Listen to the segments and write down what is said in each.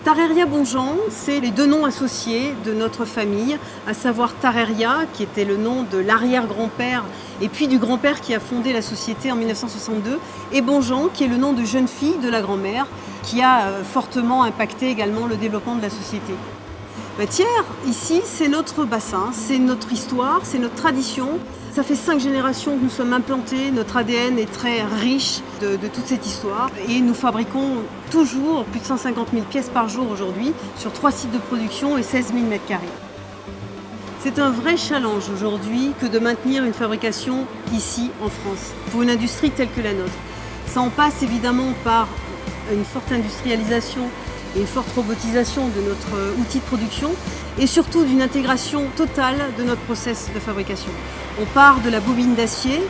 Tareria Bonjean, c'est les deux noms associés de notre famille, à savoir Tareria, qui était le nom de l'arrière-grand-père et puis du grand-père qui a fondé la société en 1962, et Bonjean, qui est le nom de jeune fille de la grand-mère, qui a fortement impacté également le développement de la société. Thiers, ici, c'est notre bassin, c'est notre histoire, c'est notre tradition. Ça fait 5 générations que nous sommes implantés, notre ADN est très riche de toute cette histoire et nous fabriquons toujours plus de 150 000 pièces par jour aujourd'hui sur 3 sites de production et 16 000 m². C'est un vrai challenge aujourd'hui que de maintenir une fabrication ici en France, pour une industrie telle que la nôtre. Ça en passe évidemment par une forte industrialisation et une forte robotisation de notre outil de production et surtout d'une intégration totale de notre process de fabrication. On part de la bobine d'acier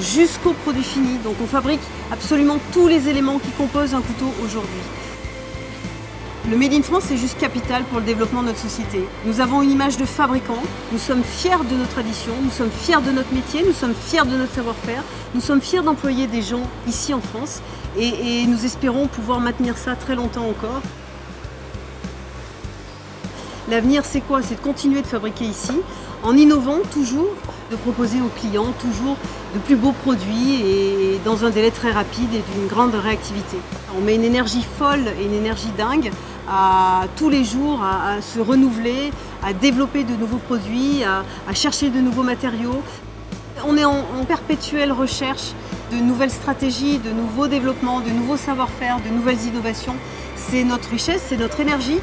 jusqu'au produit fini, donc on fabrique absolument tous les éléments qui composent un couteau aujourd'hui. Le Made in France est juste capital pour le développement de notre société. Nous avons une image de fabricant, nous sommes fiers de nos traditions, nous sommes fiers de notre métier, nous sommes fiers de notre savoir-faire, nous sommes fiers d'employer des gens ici en France et nous espérons pouvoir maintenir ça très longtemps encore. L'avenir, c'est quoi? C'est de continuer de fabriquer ici, en innovant toujours, de proposer aux clients toujours de plus beaux produits et dans un délai très rapide et d'une grande réactivité. On met une énergie folle et une énergie dingue à tous les jours à se renouveler, à développer de nouveaux produits, à chercher de nouveaux matériaux. On est en perpétuelle recherche de nouvelles stratégies, de nouveaux développements, de nouveaux savoir-faire, de nouvelles innovations. C'est notre richesse, c'est notre énergie.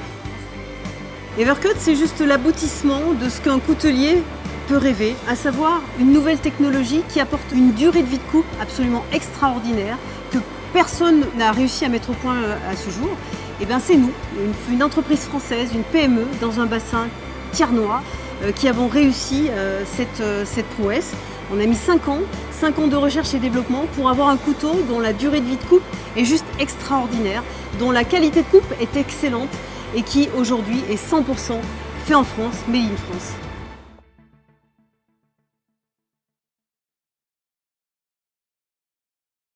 Evercut, c'est juste l'aboutissement de ce qu'un coutelier peut rêver, à savoir une nouvelle technologie qui apporte une durée de vie de coupe absolument extraordinaire, que personne n'a réussi à mettre au point à ce jour. Et bien c'est nous, une entreprise française, une PME dans un bassin thiernois, qui avons réussi cette prouesse. On a mis 5 ans de recherche et développement pour avoir un couteau dont la durée de vie de coupe est juste extraordinaire, dont la qualité de coupe est excellente et qui aujourd'hui est 100% fait en France, made in France.